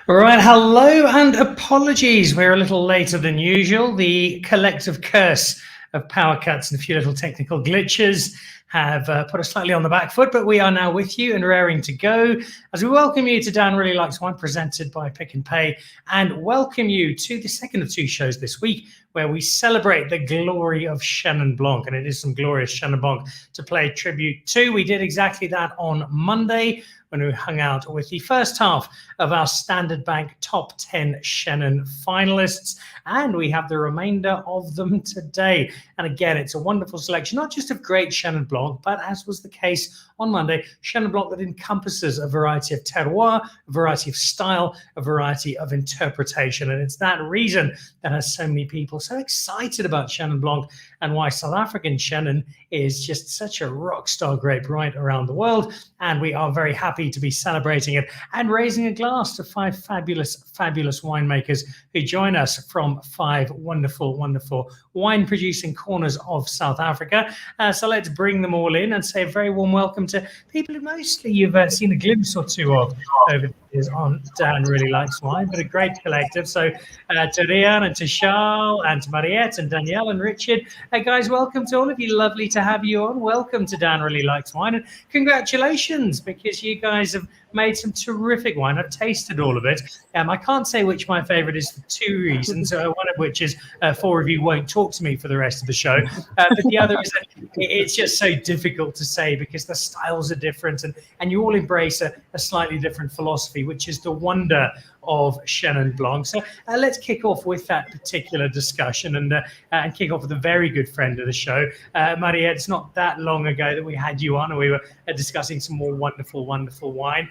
All right, hello and apologies. We're a little later than usual. The collective curse of power cuts and a few little technical glitches have put us slightly on the back foot, but we are now with you and raring to go as we welcome you to Dan Really Likes Wine, presented by Pick and Pay, and welcome you to the second of two shows this week where we celebrate the glory of Chenin Blanc, and it is some glorious Chenin Blanc to play tribute to. We did exactly that on Monday when we hung out with the first half of our Standard Bank Top 10 Chenin finalists, and we have the remainder of them today. And again, it's a wonderful selection, not just of great Chenin Blanc, but as was the case on Monday, Chenin Blanc that encompasses a variety of terroir, a variety of style, a variety of interpretation. And it's that reason that has so many people so excited about Chenin Blanc, and why South African Chenin is just such a rock star grape right around the world. And we are very happy to be celebrating it and raising a glass to five fabulous winemakers who join us from five wonderful wine producing corners of South Africa. So let's bring them all in and say a very warm welcome to people who mostly you've seen a glimpse or two of over the years on Dan Really Likes Wine, but a great collective. So to Rian and to Charles and to Mariette and Danielle and Richard, guys, welcome to all of you. Lovely to have you on. Welcome to Dan Really Likes Wine, and congratulations, because you guys have made some terrific wine. I've tasted all of it. I can't say which my favorite is for two reasons. One of which is four of you won't talk to me for the rest of the show. But the other is that it's just so difficult to say because the styles are different, and you all embrace a slightly different philosophy, which is the wonder of Chenin Blanc. So let's kick off with that particular discussion and kick off with a very good friend of the show. Mariette, it's not that long ago that we had you on and we were discussing some more wonderful wine.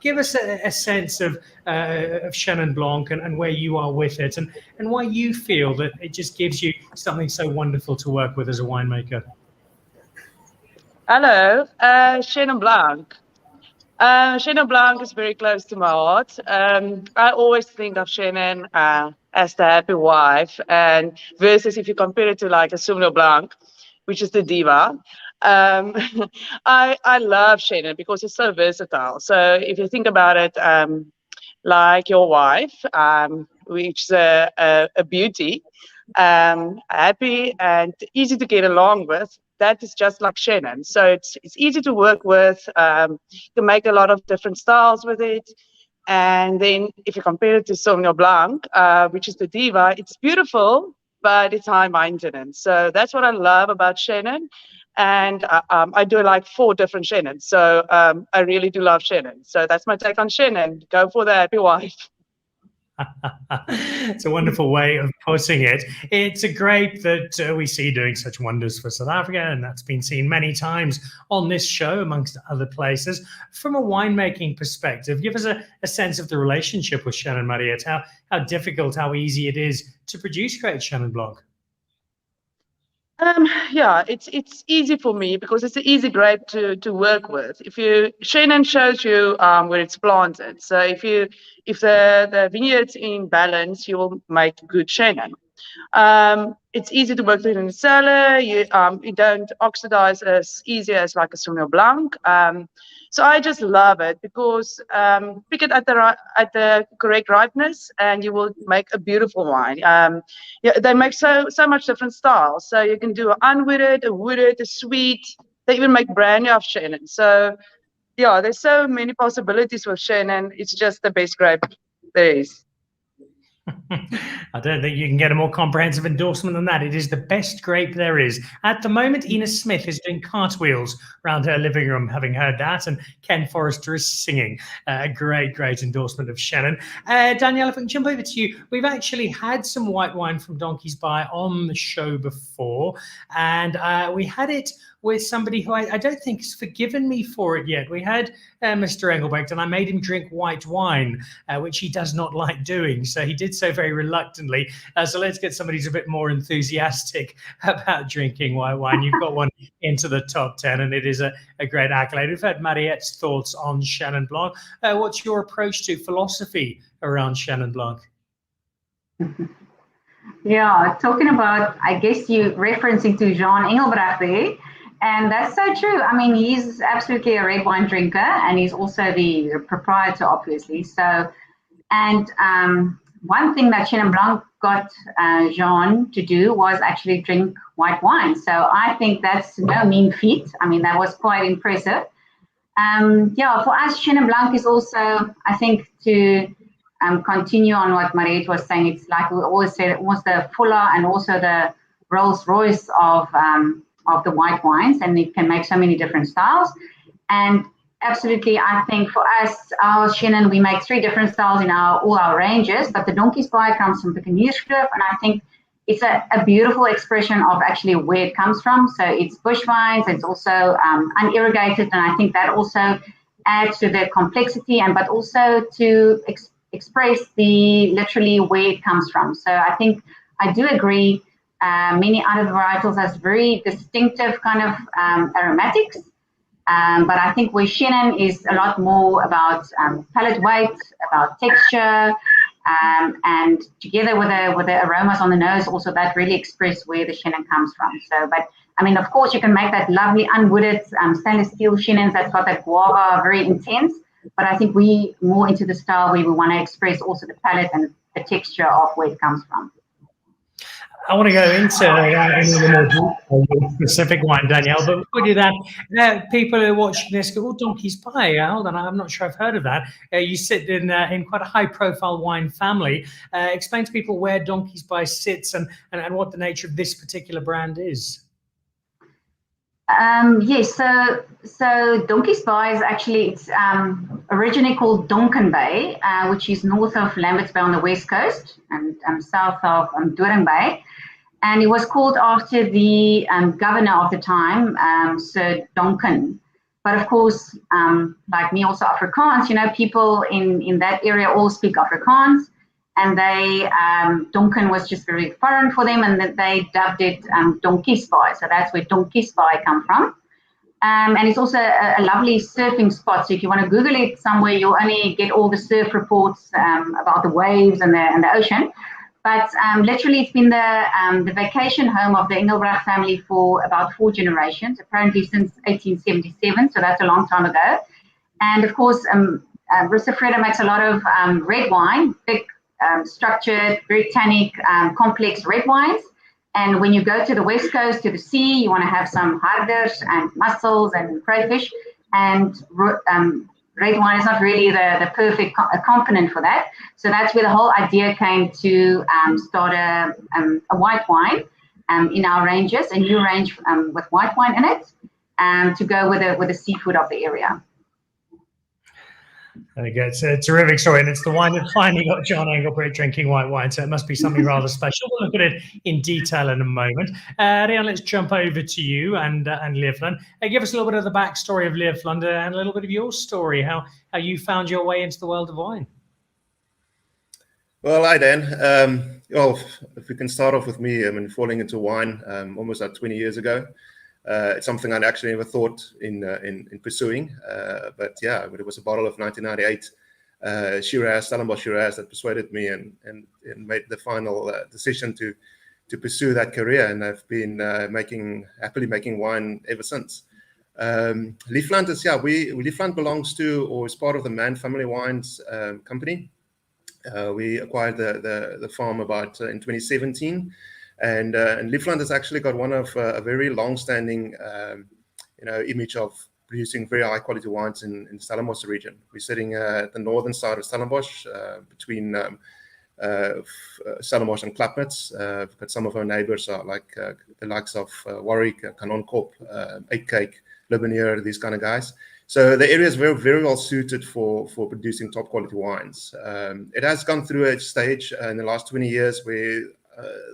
Give us a sense of Chenin Blanc and where you are with it, and why you feel that it just gives you something so wonderful to work with as a winemaker. Hello, Chenin Blanc. Chenin Blanc is very close to my heart. I always think of Chenin as the happy wife, and versus if you compare it to like a Sauvignon Blanc, which is the diva. I love Chenin because it's so versatile. So if you think about it, like your wife, which is a beauty, happy and easy to get along with. That is just like Chenin. So it's easy to work with. You can make a lot of different styles with it. And then if you compare it to Sauvignon Blanc, which is the diva, it's beautiful, but it's high maintenance. So that's what I love about Chenin. And I do like 4 different Chenins. So I really do love Chenin. So that's my take on Chenin. Go for the happy wife. It's a wonderful way of putting it. It's a grape that we see doing such wonders for South Africa, and that's been seen many times on this show, amongst other places. From a winemaking perspective, give us a sense of the relationship with Chenin, Mariette. How difficult, how easy it is to produce great Chenin Blanc. Yeah, it's easy for me because it's an easy grape to work with. Chenin shows you where it's planted. So if the vineyard's in balance, you will make good Chenin. It's easy to work with in the cellar. You don't oxidize as easy as like a Sauvignon Blanc. So I just love it because pick it at the correct ripeness, and you will make a beautiful wine. Yeah, they make so much different styles. So you can do an unwooded, a wooded, a sweet. They even make brandy of Chenin. So yeah, there's so many possibilities with Chenin. It's just the best grape there is. I don't think you can get a more comprehensive endorsement than that. It is the best grape there is. At the moment, Ina Smith is doing cartwheels around her living room, having heard that, and Ken Forrester is singing. A great endorsement of Chenin. Danielle, if I can jump over to you, we've actually had some white wine from Donkiesbaai on the show before, and we had it with somebody who I don't think has forgiven me for it yet. We had Mr. Engelbrecht, and I made him drink white wine, which he does not like doing. So he did so very reluctantly. So let's get somebody who's a bit more enthusiastic about drinking white wine. You've got one into the top 10, and it is a great accolade. We've had Mariette's thoughts on Chenin Blanc. What's your approach to philosophy around Chenin Blanc? Yeah, talking about, I guess you referencing to Jean Engelbrecht there. And that's so true. I mean, he's absolutely a red wine drinker, and he's also the proprietor, obviously. So And one thing that Chenin Blanc got Jean to do was actually drink white wine. So I think that's no mean feat. I mean, that was quite impressive. Yeah, for us, Chenin Blanc is also, I think, to continue on what Mariette was saying. It's like we always say, almost the Fuller and also the Rolls Royce of the white wines, and it can make so many different styles. And absolutely, I think for us, our Chenin, we make 3 different styles in all our ranges, but the Donkiesbaai comes from Buccaneerskloof, and I think it's a beautiful expression of actually where it comes from. So it's bush vines, it's also unirrigated, and I think that also adds to the complexity, but also to express literally where it comes from. So I think I do agree. Many other varietals has very distinctive kind of aromatics. But I think where Chenin is a lot more about palate weight, about texture, and together with the aromas on the nose, also that really express where the Chenin comes from. So, but I mean, of course, you can make that lovely unwooded stainless steel Chenins that's got that guava, very intense. But I think we more into the style where we want to express also the palate and the texture of where it comes from. I want to go into more specific wine, Danielle, but before we do that, people who are watching this go, oh, Donkiesbaai, hold on, I'm not sure I've heard of that. You sit in quite a high-profile wine family. Explain to people where Donkiesbaai sits and what the nature of this particular brand is. Yes, so Donkiesbaai is actually, it's originally called Donkiesbaai, which is north of Lambert's Bay on the west coast and south of Doring Bay. And it was called after the governor of the time, Sir Donkin. But of course, like me, also Afrikaans, you know, people in that area all speak Afrikaans. And Donkin was just very foreign for them, and they dubbed it Donkiesbaai. So that's where Donkiesbaai come from. And it's also a lovely surfing spot. So if you want to Google it somewhere, you'll only get all the surf reports about the waves and the ocean. But literally, it's been the vacation home of the Engelbrecht family for about 4 generations, apparently since 1877. So that's a long time ago. And of course, Rissa Freda makes a lot of red wine, big, structured, very tannic, complex red wines. And when you go to the west coast, to the sea, you want to have some harders and mussels and crayfish. And red wine is not really the perfect component for that. So that's where the whole idea came to start a white wine in our ranges, a new range with white wine in it, to go with the seafood of the area. There you go. It's a terrific story, and it's the wine that finally got John Engelbrecht drinking white wine, so it must be something rather special. We'll look at it in detail in a moment. Rian, let's jump over to you and Lievland. Give us a little bit of the backstory of Liv Flunder and a little bit of your story, how you found your way into the world of wine. Well, hi, Dan. Well, if we can start off with me, I mean, falling into wine almost like 20 years ago. It's something I'd actually never thought in pursuing, but yeah, it was a bottle of 1998 Shiraz, Stellenbosch Shiraz, that persuaded me and made the final decision to pursue that career, and I've been happily making wine ever since. Lievland is, Lievland belongs to or is part of the Mann Family Wines company. We acquired the farm about in 2017. And Lievland has actually got one of a very long-standing, image of producing very high-quality wines in the Stellenbosch region. We're sitting at the northern side of Stellenbosch, between Stellenbosch and Klapmuts. We've got some of our neighbours are like the likes of Warwick, Kanonkop, Uitkyk, Libanier, these kind of guys. So the area is very, very well suited for producing top-quality wines. It has gone through a stage in the last 20 years where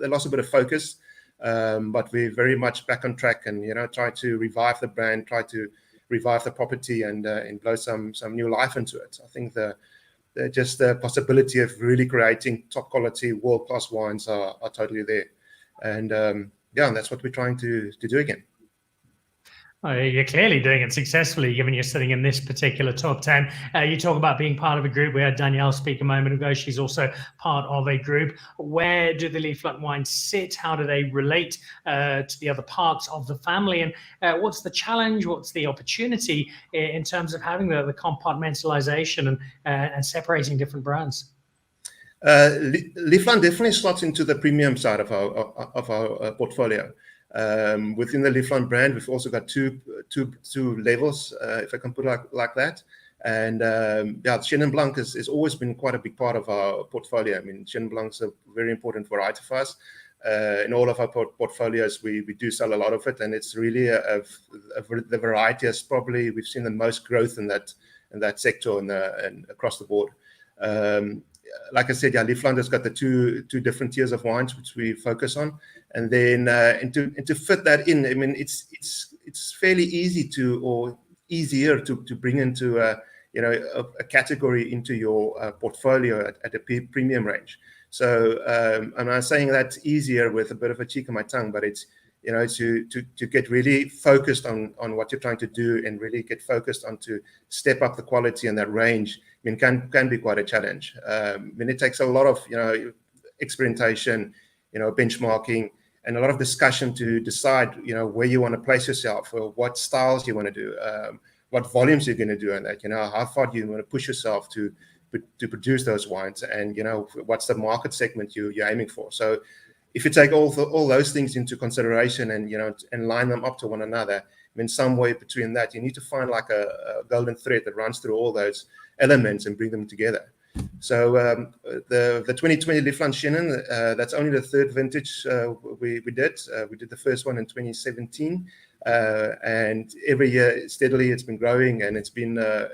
they lost a bit of focus, but we're very much back on track, and try to revive the brand, try to revive the property, and blow some new life into it. I think the possibility of really creating top quality, world class wines are totally there, and and that's what we're trying to do again. You're clearly doing it successfully, given you're sitting in this particular top 10. You talk about being part of a group. We had Danielle speak a moment ago. She's also part of a group. Where do the Lievland wines sit? How do they relate to the other parts of the family? And what's the challenge? What's the opportunity in terms of having the compartmentalization and separating different brands? Lievland definitely slots into the premium side of our portfolio. Within the Lievland brand, we've also got two levels, if I can put it like that. And Chenin Blanc has always been quite a big part of our portfolio. I mean, Chenin Blanc is a very important variety for us. In all of our portfolios, we do sell a lot of it, and it's really the variety has probably we've seen the most growth in that sector and across the board. Like I said, Lievland has got the two different tiers of wines which we focus on, and then and to fit that in, I mean, it's fairly easier to bring into a category into your portfolio at a premium range. So I'm not saying that's easier with a bit of a cheek on my tongue, but it's to get really focused on what you're trying to do and really get focused on to step up the quality and that range. I mean, can be quite a challenge. I mean, it takes a lot of experimentation, benchmarking, and a lot of discussion to decide where you want to place yourself, or what styles you want to do, what volumes you're going to do, and that how far do you want to push yourself to produce those wines, and what's the market segment you're aiming for. So if you take all those things into consideration and and line them up to one another, I mean, somewhere between that, you need to find like a golden thread that runs through all those elements and bring them together. So the 2020 Lievland Chenin, that's only the third vintage we did. We did the first one in 2017, and every year steadily it's been growing, and it's been a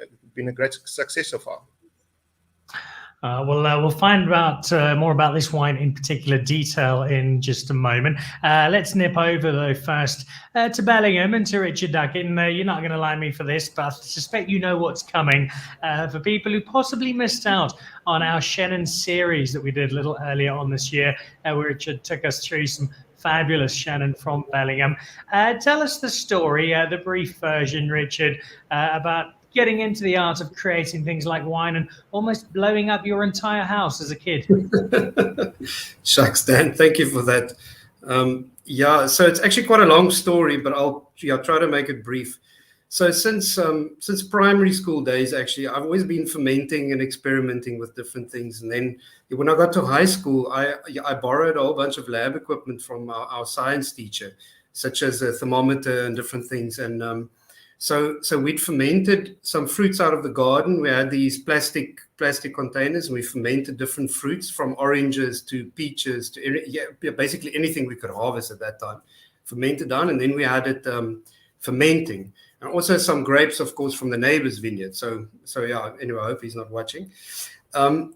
great success so far. We'll find out more about this wine in particular detail in just a moment. Let's nip over, though, first to Bellingham and to Richard Duckin. You're not going to like me for this, but I suspect you know what's coming. For people who possibly missed out on our Chenin series that we did a little earlier on this year, where Richard took us through some fabulous Chenin from Bellingham. Tell us the story, the brief version, Richard, about getting into the art of creating things like wine and almost blowing up your entire house as a kid. Shucks, Dan, thank you for that. So it's actually quite a long story, but I'll try to make it brief. So since primary school days, actually, I've always been fermenting and experimenting with different things. And then when I got to high school, I borrowed a whole bunch of lab equipment from our science teacher, such as a thermometer and different things. And so we'd fermented some fruits out of the garden. We had these plastic containers, and we fermented different fruits, from oranges to peaches to basically anything we could harvest at that time. Fermented down, and then we had it fermenting. And also some grapes, of course, from the neighbor's vineyard. So anyway, I hope he's not watching. Then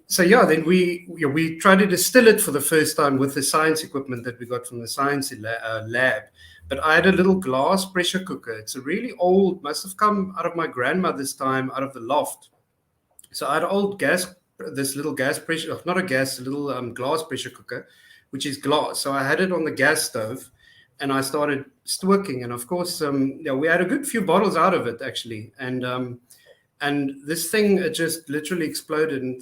we tried to distill it for the first time with the science equipment that we got from the science lab. But I had a little glass pressure cooker. It's a really old, must have come out of my grandmother's time, out of the loft. So I had an old glass pressure cooker, which is glass. So I had it on the gas stove, and I started stirring. And of course, we had a good few bottles out of it, actually. And this thing, it just literally exploded. And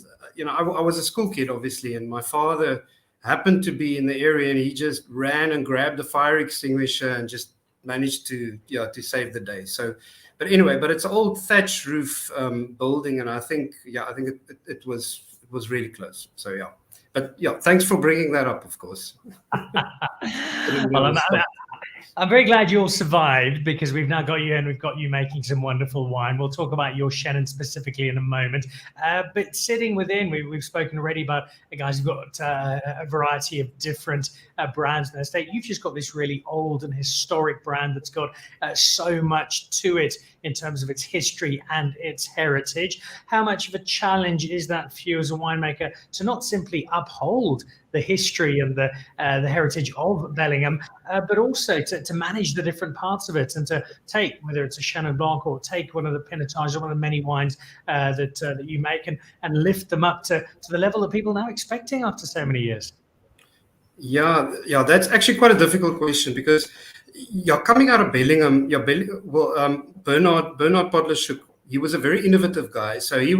I was a school kid, obviously, and my father happened to be in the area, and he just ran and grabbed the fire extinguisher and just managed to save the day. So, but it's an old thatch roof building, and I think it was really close. So but thanks for bringing that up, of course. I'm very glad you all survived, because we've now got you, and we've got you making some wonderful wine. We'll talk about your Chenin specifically in a moment. But sitting within, we've spoken already about the guys who've got a variety of different brands in their estate. You've just got this really old and historic brand that's got so much to it in terms of its history and its heritage. How much of a challenge is that for you as a winemaker to not simply uphold the history and the heritage of Bellingham, but also to manage the different parts of it, and to take, whether it's a Chenin Blanc or take one of the pinotages or one of the many wines that you make, and lift them up to the level that people are now expecting after so many years? Yeah, that's actually quite a difficult question, because coming out of Bellingham, Bernard Podleschuk, he was a very innovative guy. So he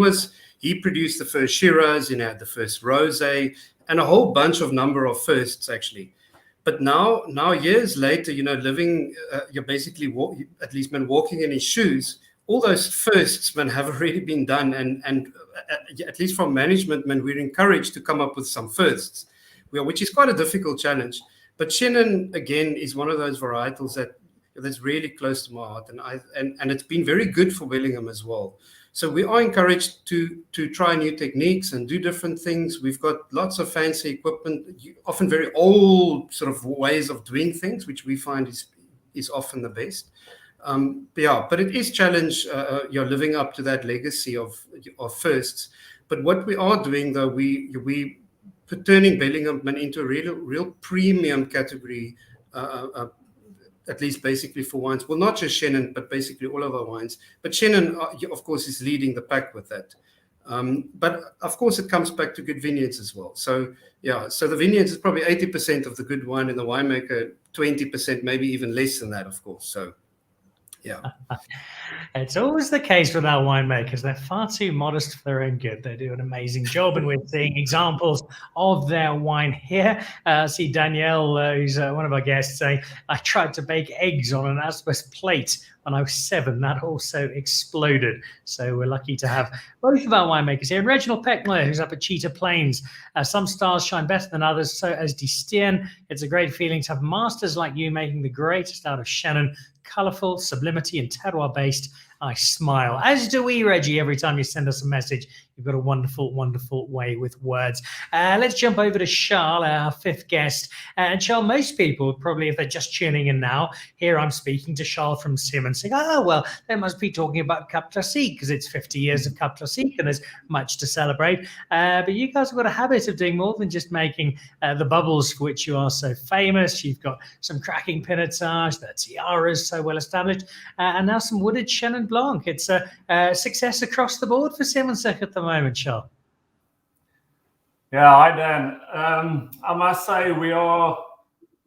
produced the first Shiraz, had the first Rosé, and a whole bunch of number of firsts, actually. But now years later, living, you're basically at least been walking in his shoes. all those firsts, man, have already been done, and at least from management, man, we're encouraged to come up with some firsts, which is quite a difficult challenge. But Chenin, again, is one of those varietals that's really close to my heart, and it's been very good for Bellingham as well. So we are encouraged to try new techniques and do different things. We've got lots of fancy equipment, often very old sort of ways of doing things, which we find is often the best. But it is challenge living up to that legacy of firsts. But what we are doing, though, we turning Bellingham into a real premium category, at least basically for wines. Well, not just Chenin, but basically all of our wines. But Chenin, of course, is leading the pack with that. But of course, it comes back to good vineyards as well. So the vineyards is probably 80% of the good wine, and the winemaker 20%, maybe even less than that, of course. So. Yeah, it's always the case with our winemakers. They're far too modest for their own good. They do an amazing job, and we're seeing examples of their wine here. See Danielle, who's one of our guests, saying, I tried to bake eggs on an asbestos plate when I was 7. That also exploded. So we're lucky to have both of our winemakers here. And Reginald Peckler, who's up at Cheetah Plains. Some stars shine better than others, so as Die Steen. It's a great feeling to have masters like you making the greatest out of Chenin. Colourful, sublimity, and terroir-based. I smile, as do we, Reggie, every time you send us a message. You've got a wonderful, wonderful way with words. Let's jump over to Charles, our 5th guest. And Charles, most people, probably if they're just tuning in now, here I'm speaking to Charles from Simonsig. Oh, well, they must be talking about Cap Classique because it's 50 years of Cap Classique and there's much to celebrate. But you guys have got a habit of doing more than just making the bubbles for which you are so famous. You've got some cracking pinotage, the tiaras so well established, and now some wooded Chenin Blanc. It's a success across the board for Simonsig at the moment, Charles. Yeah, hi Dan. I must say we are,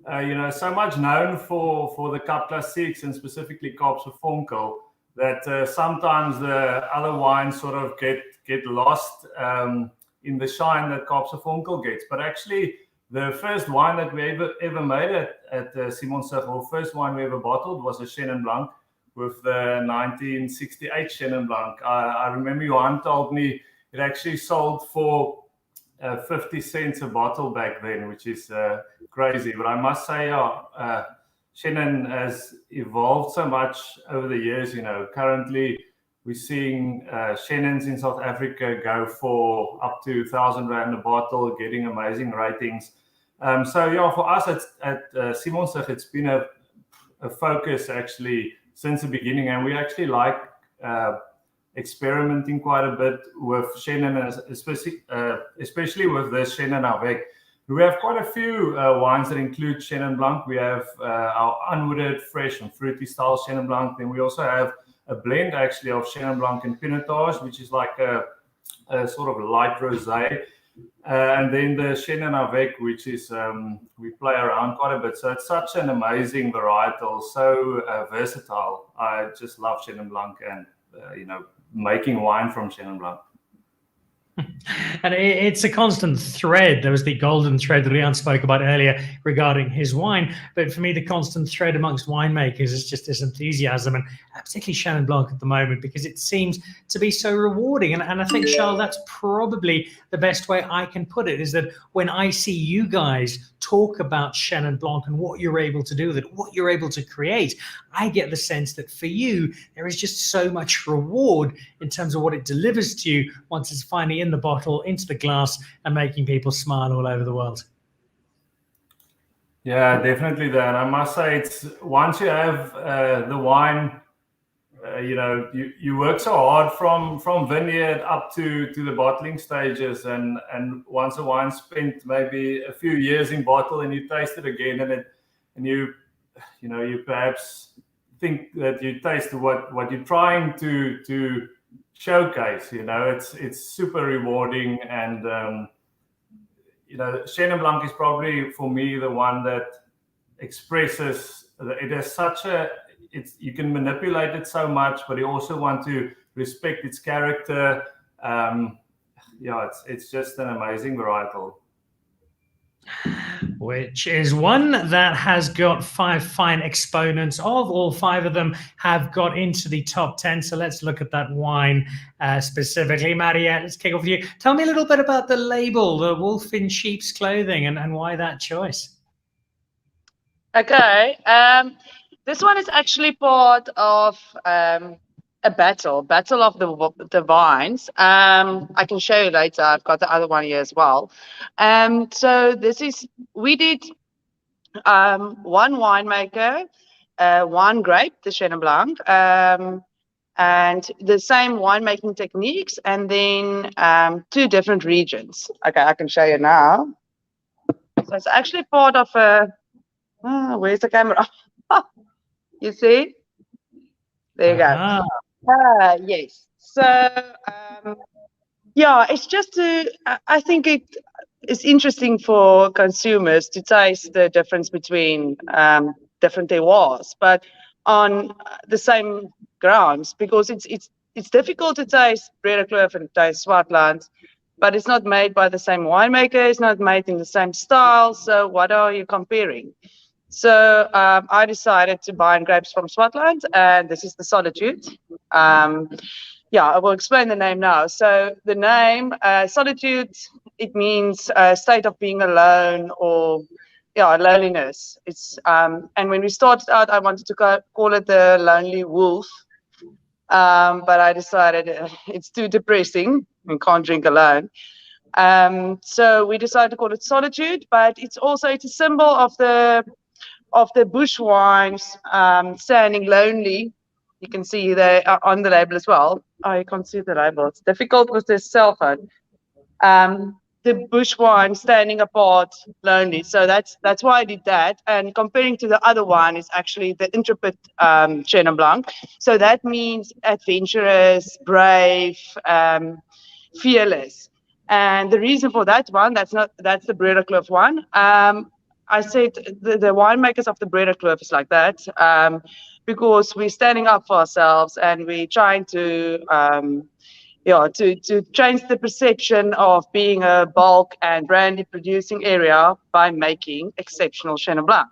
so much known for the Cap Classiques and specifically Kaapse Vonkel that sometimes the other wines sort of get lost in the shine that Kaapse Vonkel gets. But actually, the first wine that we ever made at Simonsig, or first wine we ever bottled, was a Chenin Blanc with the 1968 Chenin Blanc. I remember Johan told me it actually sold for 50 cents a bottle back then, which is crazy. But I must say, Chenin has evolved so much over the years. Currently we're seeing Chenins in South Africa go for up to 1,000 Rand a bottle, getting amazing ratings. For us at Simonsig, it's been a focus actually since the beginning, and we actually like experimenting quite a bit with Chenin, especially with this Chenin Avec. We have quite a few wines that include Chenin Blanc. We have our unwooded, fresh and fruity style Chenin Blanc. Then we also have a blend actually of Chenin Blanc and pinotage, which is like a sort of light rosé. And then the Chenin Avec, which is, we play around quite a bit. So it's such an amazing varietal, so versatile. I just love Chenin Blanc and, making wine from Chenin Blanc. And it's a constant thread. There was the golden thread that Leon spoke about earlier regarding his wine. But for me, the constant thread amongst winemakers is just this enthusiasm, and particularly Chenin Blanc at the moment, because it seems to be so rewarding. And I think, Charles, that's probably the best way I can put it, is that when I see you guys talk about Chenin Blanc and what you're able to do with it, what you're able to create, I get the sense that for you, there is just so much reward in terms of what it delivers to you once it's finally in the bottle, into the glass, and making people smile all over the world. Yeah, definitely, Dan. I must say, it's once you have the wine, you work so hard from vineyard up to the bottling stages, and once a wine spent maybe a few years in bottle, and you taste it again, and you perhaps think that you taste what you're trying to showcase. It's super rewarding, and Chenin Blanc is probably for me the one that expresses that it has such you can manipulate it so much, but you also want to respect its character. It's just an amazing varietal. Which is one that has got 5 fine exponents of. All 5 of them have got into the top 10. So let's look at that wine specifically. Mariette, let's kick off with you. Tell me a little bit about the label, the wolf in sheep's clothing, and why that choice. Okay. This one is actually part of a battle of the vines. I can show you later. I've got the other one here as well. So we did one winemaker, one grape, the Chenin Blanc, and the same winemaking techniques, and then 2 different regions. Okay, I can show you now. So it's actually part of a. Where's the camera? You see? There you go. Yes. So, yeah, it's just I think it is interesting for consumers to taste the difference between different terroirs, but on the same grounds, because it's difficult to taste Bredekloof and taste Swartland, but it's not made by the same winemaker, it's not made in the same style. So what are you comparing? So I decided to buy grapes from Swartland, and this is the Solitude. Yeah, I will explain the name now. So the name Solitude, it means a state of being alone, or loneliness. It's and when we started out, I wanted to call it the Lonely Wolf, but I decided it's too depressing and can't drink alone. So we decided to call it Solitude, but it's a symbol of the bush wines standing lonely. You can see they are on the label as well. Oh, you can't see the label. It's difficult with this cell phone. The bush wine standing apart, lonely. So that's why I did that. And comparing to the other one is actually the Intrepid Chenin Blanc. So that means adventurous, brave, fearless. And the reason for that one, that's the Bredekloof one. I said the winemakers of the Bredekloof is like that because we're standing up for ourselves, and we're trying to change the perception of being a bulk and brandy producing area by making exceptional Chenin Blanc.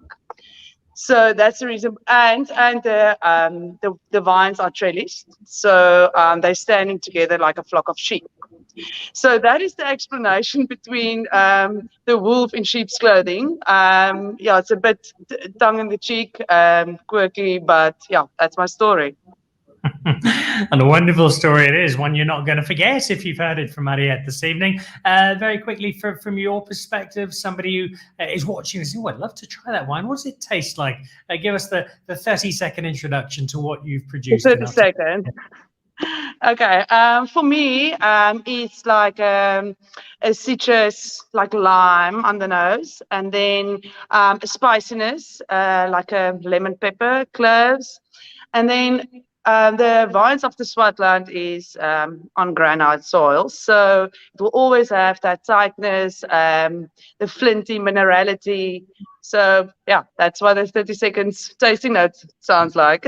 So that's the reason, and the vines are trellised, so they're standing together like a flock of sheep. So that is the explanation between the wolf in sheep's clothing. It's a bit tongue in the cheek, quirky, but yeah, that's my story. And a wonderful story it is, one you're not going to forget if you've heard it from Mariette this evening. Very quickly, from your perspective, somebody who is watching this, I'd love to try that wine. What does it taste like? Give us the 30-second introduction to what you've produced. 30 seconds. Okay, for me, it's like a citrus, like lime on the nose, and then a spiciness, like a lemon pepper, cloves, and then the vines of the Swartland is on granite soil, so it will always have that tightness, the flinty minerality. So yeah, that's what the 30 seconds tasting note sounds like.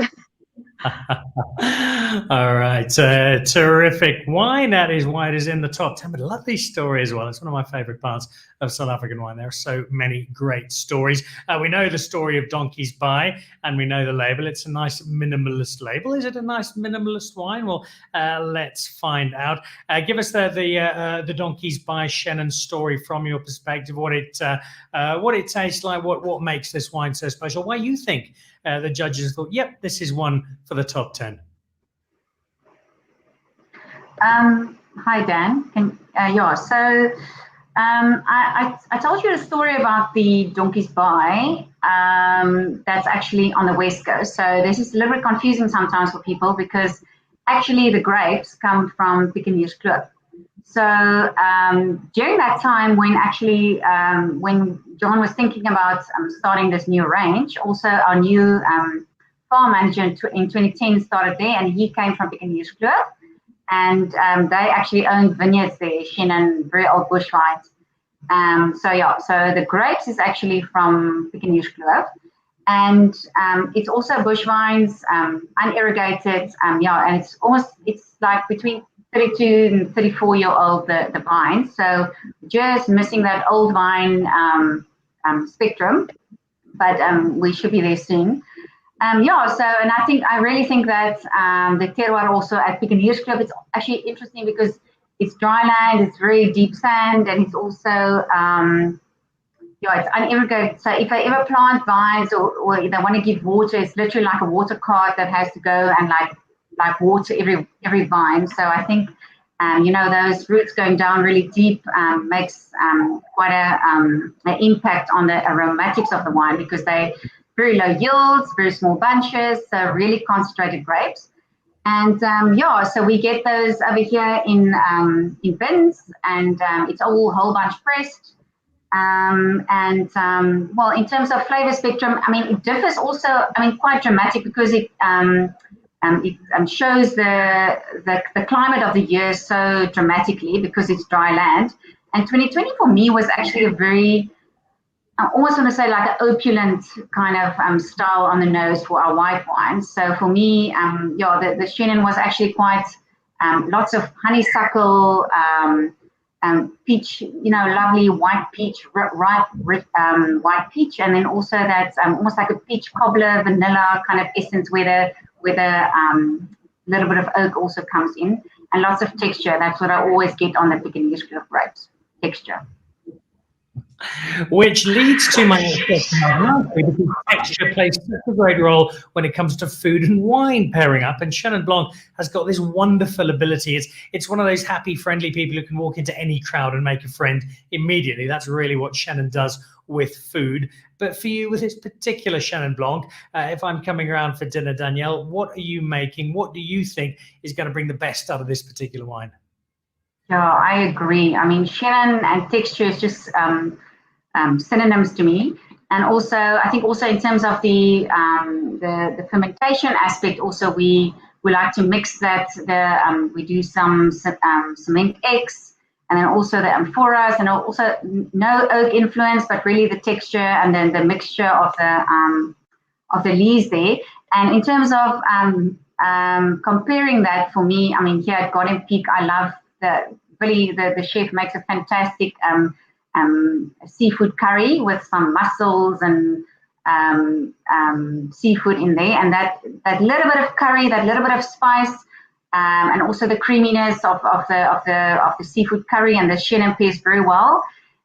All right, terrific wine. That is why it is in the top 10. But a lovely story as well. It's one of my favorite parts of South African wine. There are so many great stories. We know the story of Donkiesbaai, and we know the label. It's a nice minimalist label. Is it a nice minimalist wine? Well, let's find out. Give us the Donkiesbaai Chenin story from your perspective. What it tastes like. What makes this wine so special? Why you think the judges thought, yep, this is one for the top 10. Hi, Dan. So I told you a story about the Donkiesbaai that's actually on the West Coast. So this is a little bit confusing sometimes for people because actually the grapes come from Donkiesbaai. So during that time when when John was thinking about starting this new range, also our new farm manager in 2010 started there, and he came from Donkiesbaai, and they actually owned vineyards there, Chenin, very old bush vines. So the grapes is actually from Donkiesbaai, and it's also bush vines, unirrigated, and it's like between 32 and 34-year-old, the vines. So just missing that old vine spectrum, but we should be there soon. Yeah, so, and I really think that the terroir also at Pionierskloof, it's actually interesting because it's dry land, it's very deep sand, and it's also, yeah, it's unirrigated. So if they ever plant vines or they want to give water, it's literally like a water cart that has to go and like water every vine. So I think, you know, those roots going down really deep makes quite an impact on the aromatics of the wine, because they very low yields, very small bunches, so really concentrated grapes. And yeah, so we get those over here in bins, and it's all whole bunch pressed. Well, in terms of flavor spectrum, I mean, it differs also, I mean, quite dramatic, because it shows the climate of the year so dramatically because it's dry land. And 2020 for me was actually a very, I almost want to say like an opulent kind of style on the nose for our white wines. So for me, yeah, the Chenin was actually quite lots of honeysuckle, peach, you know, lovely white peach, ripe white peach, and then also that almost like a peach cobbler, vanilla kind of essence where the little bit of oak also comes in, and lots of texture. That's what I always get on the Pionierskloof grapes, texture. Which leads to my next question, because texture plays such a great role when it comes to food and wine pairing up. And Chenin Blanc has got this wonderful ability. It's one of those happy, friendly people who can walk into any crowd and make a friend immediately. That's really what Chenin does with food. But for you, with this particular Chenin Blanc, if I'm coming around for dinner, Danielle, what are you making? What do you think is going to bring the best out of this particular wine? Yeah, I agree. I mean, Chenin and texture is just synonyms to me. And also, I think also in terms of the fermentation aspect, also we like to mix that. We do some cement eggs, and then also the amphoras, and also no oak influence, but really the texture and then the mixture of the lees there. And in terms of comparing that, for me, I mean, here at Garden Peak, I love the chef makes a fantastic seafood curry with some mussels and seafood in there, and that little bit of curry, that little bit of spice, and also the creaminess of the seafood curry and the Chenin pairs very well.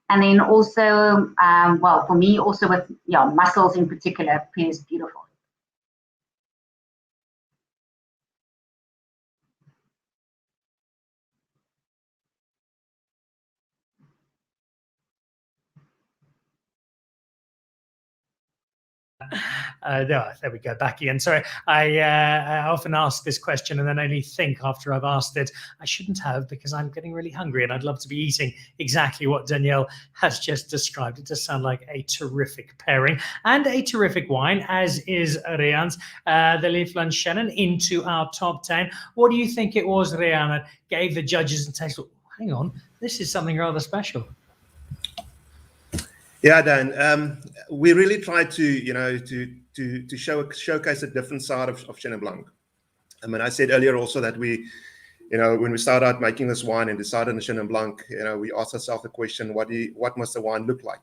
And then also, well, for me, also with mussels in particular, pairs beautiful. There we go, back again. Sorry, I often ask this question and then only think after I've asked it. I shouldn't have, because I'm getting really hungry and I'd love to be eating exactly what Danielle has just described. It does sound like a terrific pairing and a terrific wine, as is Rian's, the Lievland Chenin, into our top 10. What do you think it was, Rian, that gave the judges a taste? Hang on, this is something rather special. Yeah, Dan, we really tried to showcase a different side of Chenin Blanc. I mean, I said earlier also that we, when we started out making this wine and decided on Chenin Blanc, we asked ourselves the question, what must the wine look like?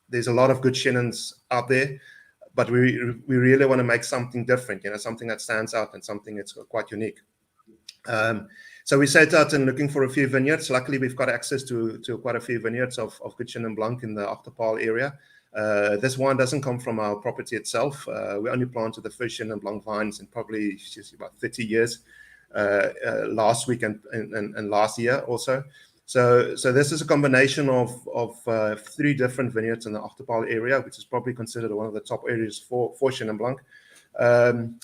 There's a lot of good Chenins out there, but we really want to make something different, something that stands out and something that's quite unique. So we set out and looking for a few vineyards. Luckily, we've got access to quite a few vineyards of good Chenin Blanc in the Achterpaal area. This wine doesn't come from our property itself. We only planted the first Chenin Blanc vines in probably just about 30 years, last week and last year also. So this is a combination of 3 different vineyards in the Achterpaal area, which is probably considered one of the top areas for Chenin Blanc.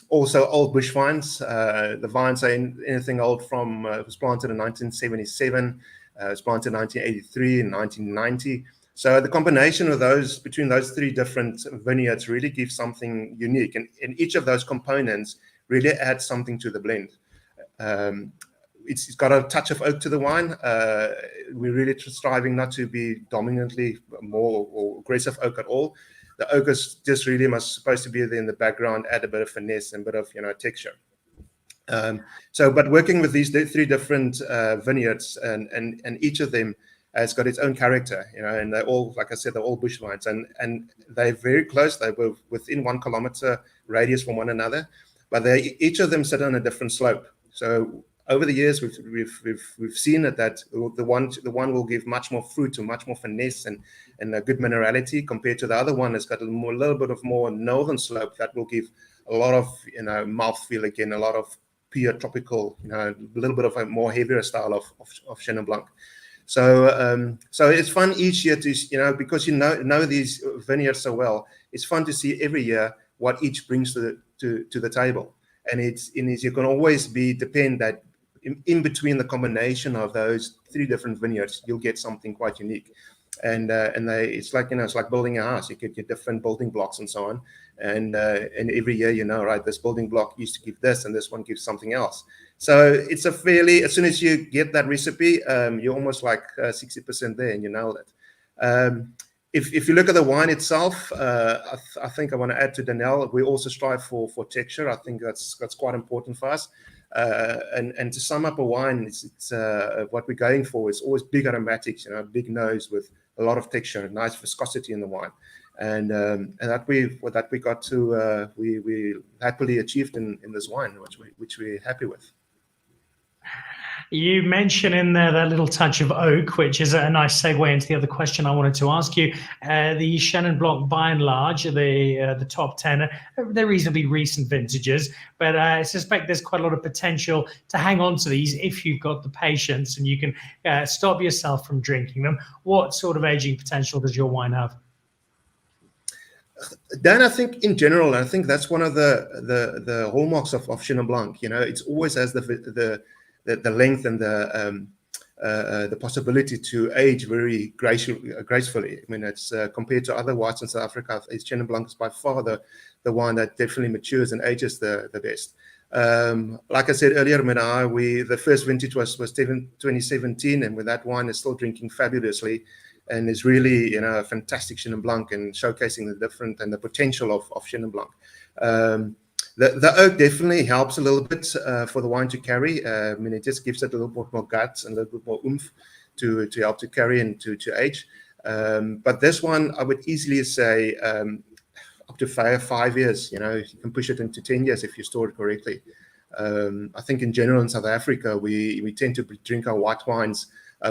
Also old bush vines. The vines are anything old from, it was planted in 1977, it was planted in 1983 and 1990. So the combination of those, between those 3 different vineyards, really gives something unique, and each of those components really adds something to the blend. It's got a touch of oak to the wine. We're really striving not to be dominantly more or aggressive oak at all. The oak is just really supposed to be there in the background, add a bit of finesse and a bit of texture. But working with these three different vineyards, and each of them has got its own character, and they're all, like I said, they're all bush wines, and they're very close. They were within 1 kilometer radius from one another, but each of them sit on a different slope. So over the years, we've seen it that the one will give much more fruit and much more finesse and a good minerality compared to the other one that's got a little bit of more northern slope that will give a lot of mouthfeel again, a lot of pure tropical, a little bit of a more heavier style of Chenin Blanc. So it's fun each year to because know these vineyards so well. It's fun to see every year what each brings to the table, and you can always depend that in between the combination of those three different vineyards, you'll get something quite unique. And it's like it's like building a house. You get your different building blocks and so on, and every year right, this building block used to give this, and this one gives something else. So it's a fairly, as soon as you get that recipe, you're almost like 60% there, and you nailed it. If you look at the wine itself, I think I want to add to Danielle, we also strive for texture. I think that's quite important for us. And to sum up a wine, it's what we're going for is always big aromatics, big nose with a lot of texture, nice viscosity in the wine, and that we got to we happily achieved in this wine, which we're happy with. You mentioned in there that little touch of oak, which is a nice segue into the other question I wanted to ask you. The Chenin Blanc, by and large, the top 10, they're reasonably recent vintages, but I suspect there's quite a lot of potential to hang on to these if you've got the patience and you can stop yourself from drinking them. What sort of aging potential does your wine have? Dan, I think in general, I think that's one of the hallmarks of Chenin Blanc. It's always has the length and the possibility to age very gracefully. I mean, it's compared to other whites in South Africa, Chenin Blanc is by far the one that definitely matures and ages the best. Like I said earlier, the first vintage was 2017, and with that wine is still drinking fabulously, and is really a fantastic Chenin Blanc and showcasing the different and the potential of Chenin Blanc. The oak definitely helps a little bit for the wine to carry. It just gives it a little bit more guts and a little bit more oomph to help to carry and to age. But this one, I would easily say up to 5 years. You can push it into 10 years if you store it correctly. I think in general in South Africa, we tend to drink our white wines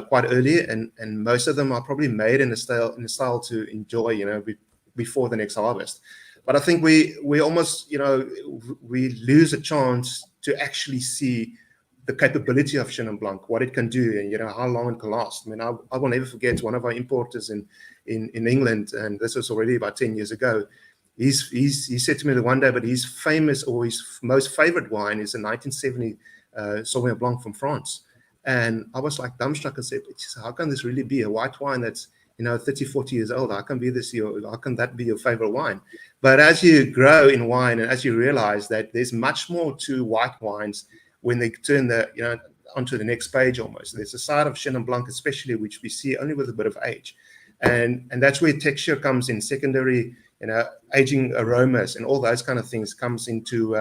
quite early, and most of them are probably made in a style to enjoy, before the next harvest. But I think we almost, we lose a chance to actually see the capability of Chenin Blanc, what it can do, and how long it can last. I will never forget one of our importers in England, and this was already about 10 years ago. He said to me one day, but his famous or his most favorite wine is a 1970 Sauvignon Blanc from France. And I was like dumbstruck and said, how can this really be a white wine that's 30, 40 years old? How can that be your favorite wine? But as you grow in wine and as you realize that there's much more to white wines when they turn onto the next page almost. There's a side of Chenin Blanc especially which we see only with a bit of age. And that's where texture comes in, secondary, aging aromas and all those kind of things comes into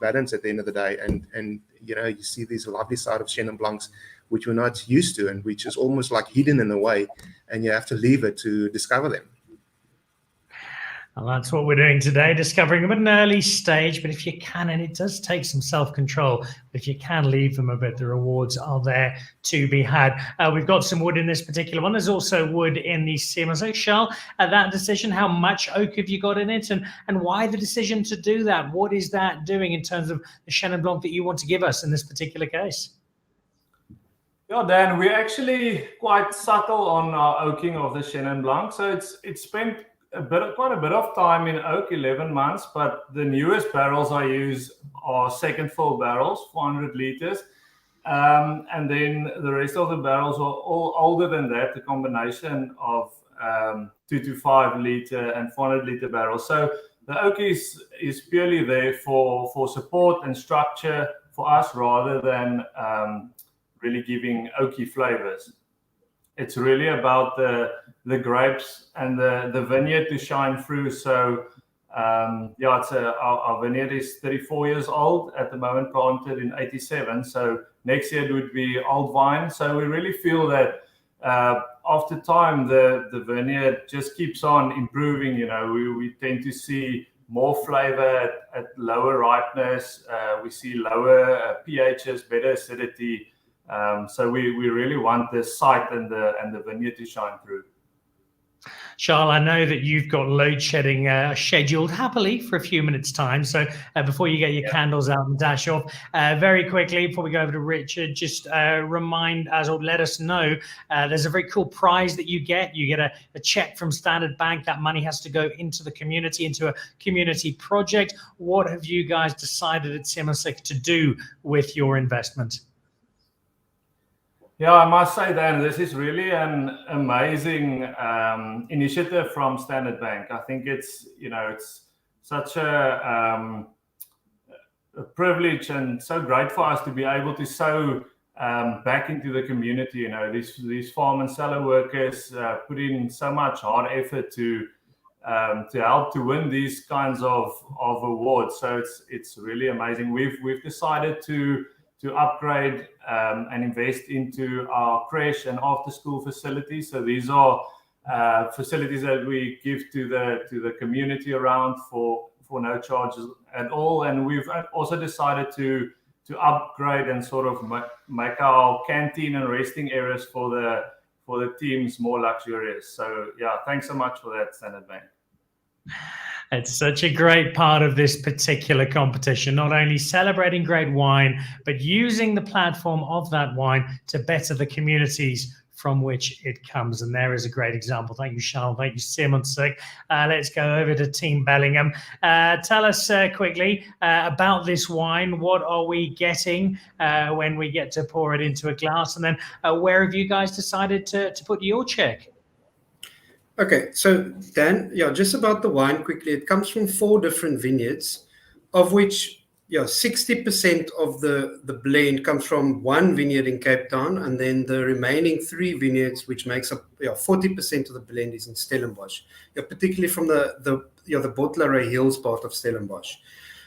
balance at the end of the day. And you see these lovely side of Chenin Blancs which we're not used to and which is almost like hidden in a way, and you have to leave it to discover them. Well, that's what we're doing today, discovering them at an early stage. But if you can, and it does take some self-control, but if you can leave them a bit, the rewards are there to be had. We've got some wood in this particular one. There's also wood in the Simonsig. Charles, that decision, how much oak have you got in it, and why the decision to do that? What is that doing in terms of the Chenin Blanc that you want to give us in this particular case? Yeah, Dan, we're actually quite subtle on our oaking of the Chenin Blanc. So it's spent quite a bit of time in oak, 11 months, but the newest barrels I use are second fill barrels, 400 liters. And then the rest of the barrels are all older than that, the combination of 225 liter and 400 liter barrels. So the oak is purely there for support and structure for us rather than really giving oaky flavors. It's really about the grapes and the vineyard to shine through. So Yeah, our vineyard is 34 years old at the moment, planted in 87. So next year it would be old vine. So we really feel that after time, the vineyard just keeps on improving. We tend to see more flavor at lower ripeness. We see lower pHs, better acidity. So we really want the site and the vineyard to shine through. Charles, I know that you've got load shedding scheduled happily for a few minutes' time. So before you get your candles out and dash off, very quickly, before we go over to Richard, just remind us or let us know there's a very cool prize that you get. You get a check from Standard Bank. That money has to go into the community, into a community project. What have you guys decided at Simonsig to do with your investment? Yeah, I must say, Dan, this is really an amazing initiative from Standard Bank. I think it's such a privilege and so great for us to be able to sow back into the community. These farm and cellar workers put in so much hard effort to help to win these kinds of awards. So it's really amazing. We've decided to upgrade and invest into our creche and after-school facilities. So these are facilities that we give to the community around for no charges at all. And we've also decided to upgrade and sort of make our canteen and resting areas for the teams more luxurious. So yeah, thanks so much for that, Standard Bank. It's such a great part of this particular competition, not only celebrating great wine, but using the platform of that wine to better the communities from which it comes. And there is a great example. Thank you, Charles. Thank you, Simonsig. Let's go over to Team Bellingham. Tell us quickly about this wine. What are we getting when we get to pour it into a glass? And then where have you guys decided to put your check? Okay, so Dan, just about the wine quickly. It comes from 4 different vineyards, of which 60% of the blend comes from 1 vineyard in Cape Town, and then the remaining 3 vineyards, which makes up 40% of the blend, is in Stellenbosch. Particularly from the Bottlery Hills part of Stellenbosch.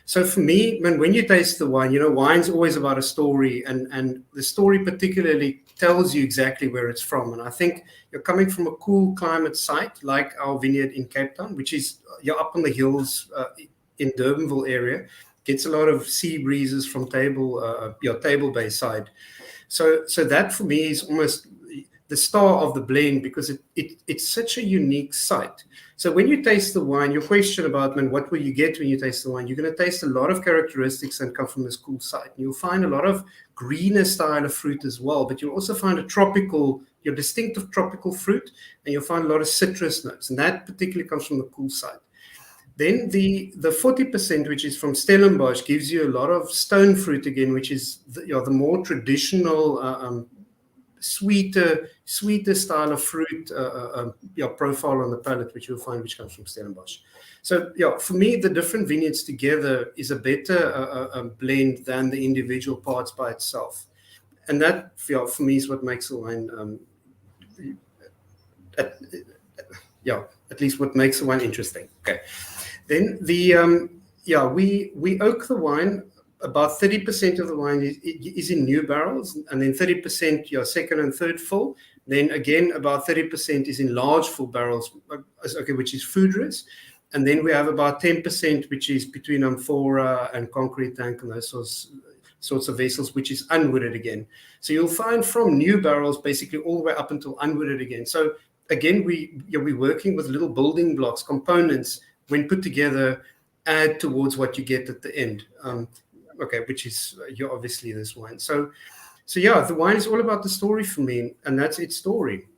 So for me, when you taste the wine, wine's always about a story, and the story particularly tells you exactly where it's from. And I think you're coming from a cool climate site like our vineyard in Cape Town, which is up on the hills in Durbanville area, gets a lot of sea breezes from Table Bay side. So that for me is almost the star of the blend, because it's such a unique site. So when you taste the wine, your question about, what will you get when you taste the wine? You're going to taste a lot of characteristics that come from this cool site. You'll find a lot of greener style of fruit as well, but you'll also find your distinctive tropical fruit, and you'll find a lot of citrus notes, and that particularly comes from the cool site. Then the 40%, which is from Stellenbosch, gives you a lot of stone fruit again, which is the more traditional sweeter style of fruit profile on the palate, which you'll find which comes from Stellenbosch. So for me, the different vineyards together is a better blend than the individual parts by itself, and that for me is what makes the wine at least what makes the wine interesting. Okay, then we oak the wine. About 30% of the wine is in new barrels, and then 30% your second and third full. Then again, about 30% is in large full barrels, which is foodress. And then we have about 10%, which is between amphora and concrete tank and those sorts of vessels, which is unwooded again. So you'll find from new barrels basically all the way up until unwooded again. So again, we're working with little building blocks, components, when put together, add towards what you get at the end. Which is obviously this wine. So the wine is all about the story for me, and that's its story.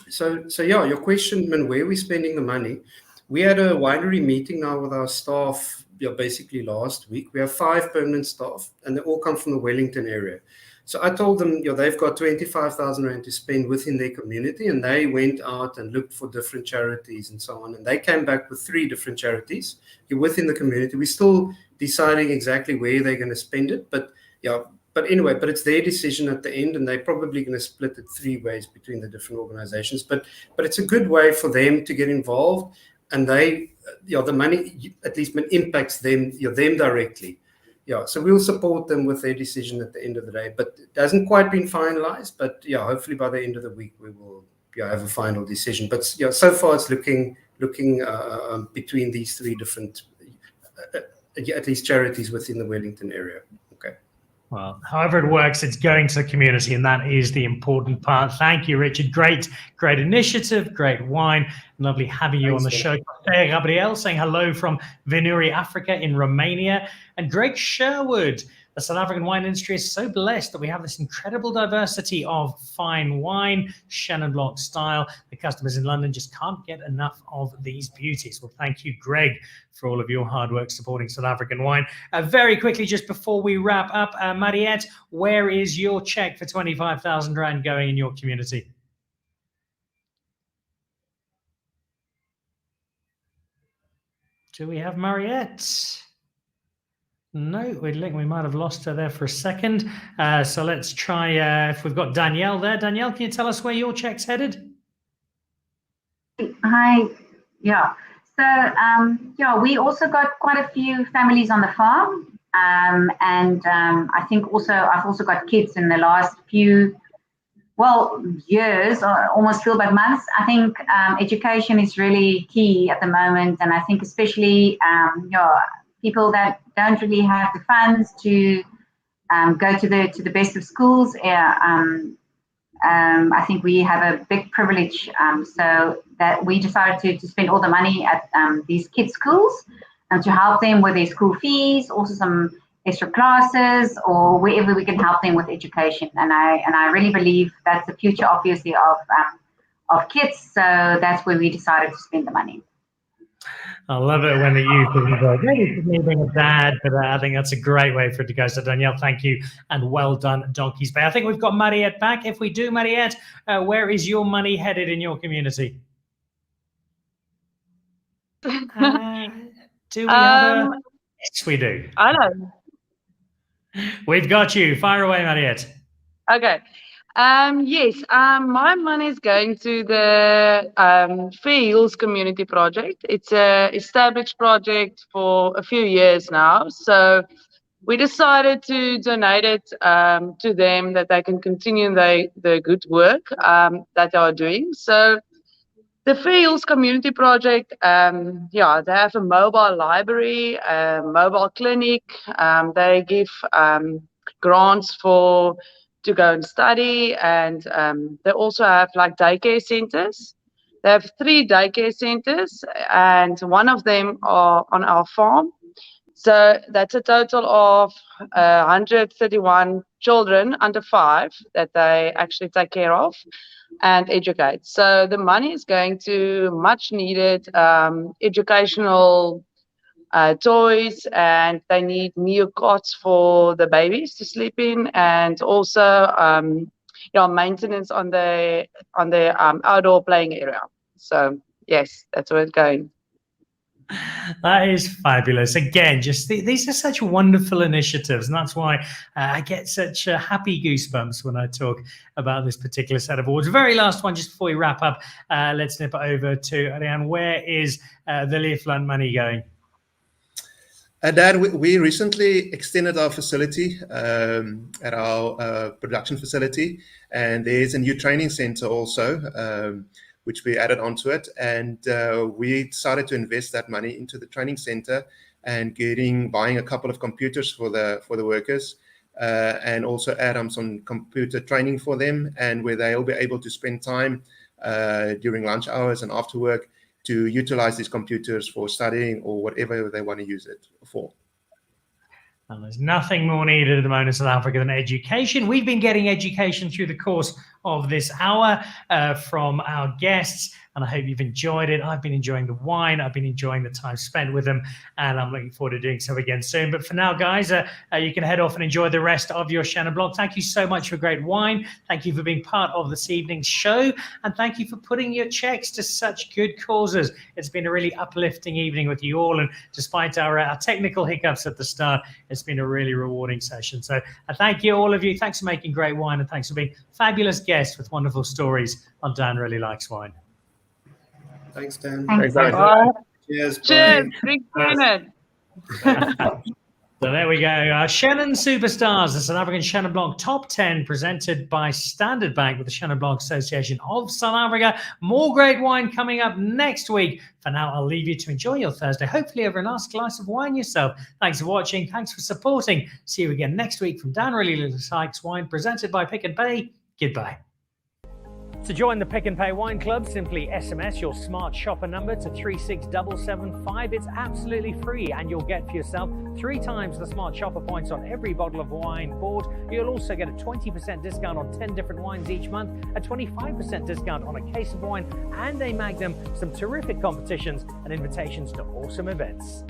So your question, where are we spending the money? We had a winery meeting now with our staff, basically last week. We have 5 permanent staff, and they all come from the Wellington area. So I told them, they've got 25,000 Rand to spend within their community, and they went out and looked for different charities and so on. And they came back with 3 different charities within the community. We're still deciding exactly where they're going to spend it, but it's their decision at the end, and they're probably going to split it 3 ways between the different organizations. But it's a good way for them to get involved. and they, the money at least impacts them, them directly. So we'll support them with their decision at the end of the day, but it hasn't quite been finalized. But hopefully by the end of the week we will have a final decision. But so far it's looking between these three different, at least charities within the Wellington area. Okay. Well, however it works, it's going to the community, and that is the important part. Thank you, Richard. Great initiative, great wine. Lovely having you on the show. Belle Rebelle saying hello from Venuri, Africa in Romania. And Greg Sherwood, the South African wine industry is so blessed that we have this incredible diversity of fine wine, Chenin Blanc style. The customers in London just can't get enough of these beauties. Well, thank you, Greg, for all of your hard work supporting South African wine. Very quickly, just before we wrap up, Mariette, where is your check for 25,000 Rand going in your community? Do we have Mariette? No, we might have lost her there for a second. So let's try if we've got Danielle there. Danielle, can you tell us where your check's headed? Hi. Yeah. So we also got quite a few families on the farm, and I think I've also got kids in the last few years, or almost feel like months. I think education is really key at the moment, and I think especially people that don't really have the funds to go to the best of schools. I think we have a big privilege, so that we decided to spend all the money at these kids' schools and to help them with their school fees, also some extra classes, or wherever we can help them with education. And I really believe that's the future, obviously, of kids. So that's where we decided to spend the money. I love it when the youth is involved. Maybe for me being a dad, but I think that's a great way for it to go. So Danielle, thank you, and well done, Donkiesbaai. I think we've got Mariette back. If we do, Mariette, where is your money headed in your community? Do we have a... Yes, we do. I know. We've got you. Fire away, Mariette. Okay. Yes, my money is going to the Fair Hills Community Project. It's an established project for a few years now. So we decided to donate it to them, that they can continue the good work that they are doing. So the Fair Hills Community Project, they have a mobile library, a mobile clinic. They give grants to go and study, and they also have like daycare centers. They have 3 daycare centers, and one of them are on our farm. So that's a total of 131 children under 5 that they actually take care of and educate. So the money is going to much needed educational toys, and they need new cots for the babies to sleep in, and also maintenance on the outdoor playing area. So yes, that's where it's going. That is fabulous. Again, just these are such wonderful initiatives, and that's why I get such happy goosebumps when I talk about this particular set of awards. Very last one, just before we wrap up, let's nip it over to Ariane. Where is the Lievland money going? Dan, we recently extended our facility at our production facility, and there's a new training center also, which we added onto it. And we decided to invest that money into the training center and buying a couple of computers for the workers, and also add on some computer training for them, and where they'll be able to spend time during lunch hours and after work to utilize these computers for studying or whatever they want to use it for. And there's nothing more needed at the moment in South Africa than education. We've been getting education through the course of this hour from our guests, and I hope you've enjoyed it. I've been enjoying the wine. I've been enjoying the time spent with them, and I'm looking forward to doing so again soon. But for now, guys, you can head off and enjoy the rest of your Chenin Blanc. Thank you so much for great wine. Thank you for being part of this evening's show, and thank you for putting your checks to such good causes. It's been a really uplifting evening with you all, and despite our technical hiccups at the start, it's been a really rewarding session. So thank you, all of you. Thanks for making great wine, and thanks for being fabulous guests with wonderful stories on Dan Really Likes Wine. Thanks, Dan. Thanks, guys. Cheers. Bye. Cheers. Drink Chenin. So there we go. Chenin Superstars, the South African Chenin Blanc Top 10, presented by Standard Bank with the Chenin Blanc Association of South Africa. More great wine coming up next week. For now, I'll leave you to enjoy your Thursday, hopefully over a nice glass of wine yourself. Thanks for watching. Thanks for supporting. See you again next week from Dan Really Sykes Wine, presented by Pick n Pay. Goodbye. To join the Pick n Pay Wine Club, simply SMS your smart shopper number to 36775. It's absolutely free, and you'll get for yourself 3 times the smart shopper points on every bottle of wine bought. You'll also get a 20% discount on 10 different wines each month, a 25% discount on a case of wine, and a Magnum, some terrific competitions and invitations to awesome events.